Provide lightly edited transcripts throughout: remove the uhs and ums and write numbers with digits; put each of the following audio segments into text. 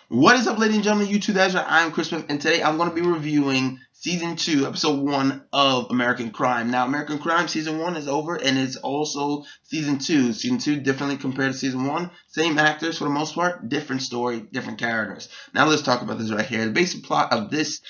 What is up, ladies and gentlemen? YouTube Azure. I'm Chris Smith, and today I'm going to be reviewing Season 2, Episode 1 of American Crime. Now, American Crime Season 1 is over, and it's also Season 2. Season 2, differently compared to Season 1. Same actors for the most part, different story, different characters. Now, let's talk about this right here. The basic plot of this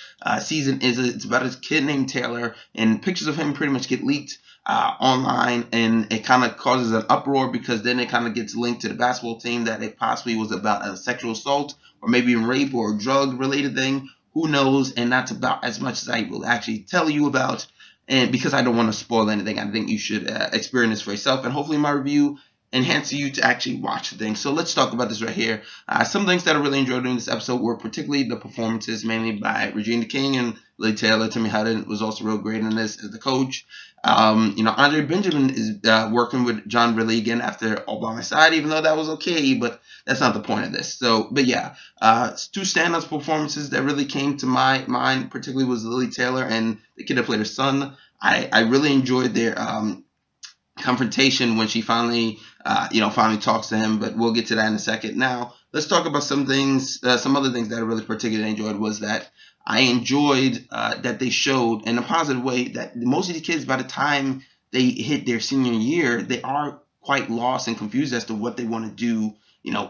season is it's about a kid named Taylor, and pictures of him pretty much get leaked online, and it kind of causes an uproar because then it kind of gets linked to the basketball team that it possibly was about a sexual assault or maybe a rape or a drug related thing. Who knows? And that's about as much as I will actually tell you about. And because I don't want to spoil anything, I think you should experience this for yourself. And hopefully my review enhances you to actually watch the thing. So let's talk about this right here. Some things that I really enjoyed during this episode were particularly the performances, mainly by Regina King and Lily Taylor. Timmy Hutton was also real great in this as the coach. Andre Benjamin is working with John Ridley again after All by My Side, even though that was okay, but that's not the point of this. So, but yeah, two standout performances that really came to my mind, particularly was Lily Taylor and the kid that played her son. I really enjoyed their confrontation when she finally talks to him, but we'll get to that in a second. Now, let's talk about some things, some other things that I really particularly enjoyed was that I enjoyed that they showed in a positive way that most of these kids, by the time they hit their senior year, they are quite lost and confused as to what they want to do,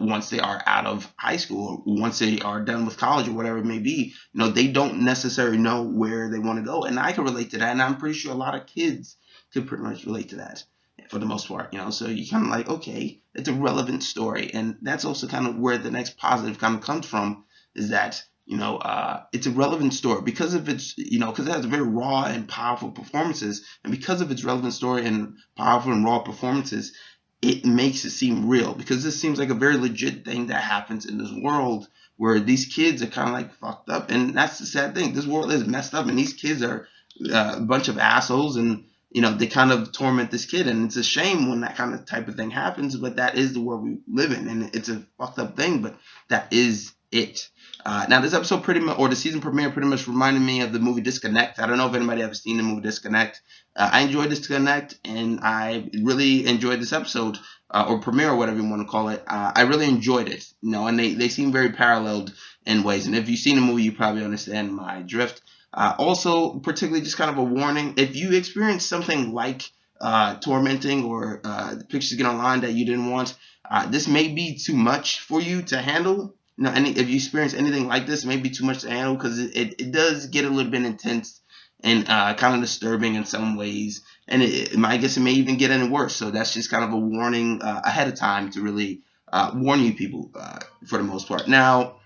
once they are out of high school or once they are done with college or whatever it may be. They don't necessarily know where they want to go. And I can relate to that. And I'm pretty sure a lot of kids could pretty much relate to that for the most part, so you kind of like, okay, it's a relevant story. And that's also kind of where the next positive kind of comes from, is that it's a relevant story because of its, because it has very raw and powerful performances, and because of its relevant story and powerful and raw performances, it makes it seem real, because this seems like a very legit thing that happens in this world where these kids are kind of like fucked up. And that's the sad thing. This world is messed up, and these kids are a bunch of assholes, and they kind of torment this kid, and it's a shame when that kind of type of thing happens, but that is the world we live in, and it's a fucked up thing, but that is it. Now, this episode pretty much, or the season premiere pretty much reminded me of the movie Disconnect. I don't know if anybody ever seen the movie Disconnect. I enjoyed Disconnect, and I really enjoyed this episode, or premiere, or whatever you want to call it. I really enjoyed it, and they seem very paralleled in ways, and if you've seen the movie, you probably understand my drift. Also, particularly just kind of a warning, if you experience something like tormenting or pictures get online that you didn't want, this may be too much for you to handle. If you experience anything like this, it may be too much to handle, because it does get a little bit intense and kind of disturbing in some ways. And I guess it may even get any worse. So that's just kind of a warning ahead of time to really warn you people for the most part. Now,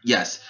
yes,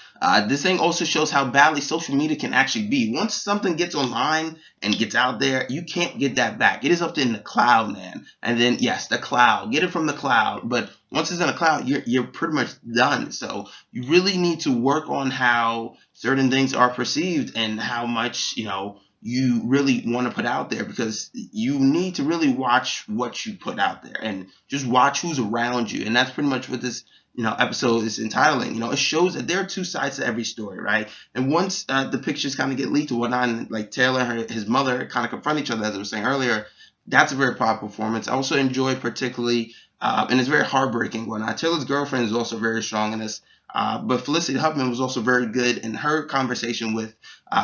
this thing also shows how badly social media can actually be. Once something gets online and gets out there, you can't get that back. It is up in the cloud, man. And then, yes, the cloud. Get it from the cloud. But once it's in the cloud, you're pretty much done. So you really need to work on how certain things are perceived and how much, you really want to put out there, because you need to really watch what you put out there and just watch who's around you. And that's pretty much what this episode is entitling. It shows that there are two sides to every story, right? And once the pictures kind of get leaked or whatnot, and like Taylor and his mother kind of confront each other, as I was saying earlier, that's a very powerful performance. I also enjoy particularly, and it's very heartbreaking whatnot. Taylor's girlfriend is also very strong in this, but Felicity Huffman was also very good, and her conversation with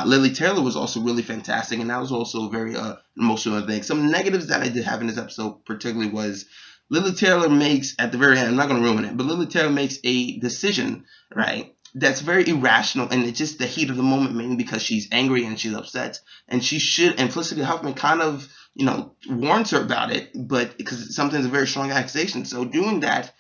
Lily Taylor was also really fantastic, and that was also a very emotional thing. Some negatives that I did have in this episode particularly was Lily Taylor makes, at the very end, I'm not going to ruin it, but Lily Taylor makes a decision, right, that's very irrational, and it's just the heat of the moment, mainly because she's angry and she's upset, and and Felicity Huffman kind of, warns her about it, but because something's a very strong accusation, so doing that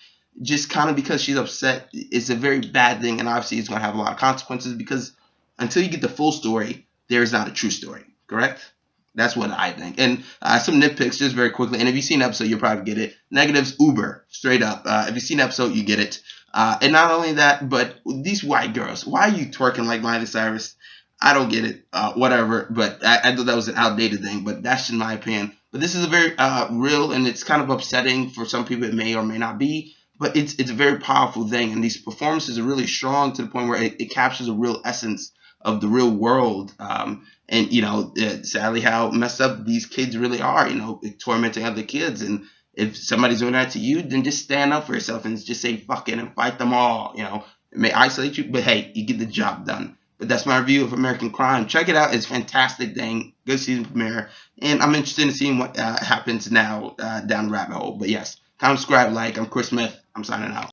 just kind of because she's upset is a very bad thing, and obviously it's going to have a lot of consequences, because until you get the full story, there is not a true story, correct? That's what I think. And some nitpicks just very quickly. And if you've seen the episode, you'll probably get it. Negatives, Uber, straight up. If you've seen the episode, you get it. And not only that, but these white girls, why are you twerking like Miley Cyrus? I don't get it. Whatever. But I thought that was an outdated thing. But that's in my opinion. But this is a very real, and it's kind of upsetting for some people. It may or may not be. But it's a very powerful thing. And these performances are really strong to the point where it captures a real essence of the real world, and sadly how messed up these kids really are, tormenting other kids. And if somebody's doing that to you, then just stand up for yourself and just say fuck it and fight them all, It may isolate you, but hey, you get the job done. But that's my review of American Crime. Check it out. It's a fantastic thing. Good season premiere. And I'm interested in seeing what happens now down the rabbit hole. But yes, comment, subscribe, like. I'm Chris Smith. I'm signing out.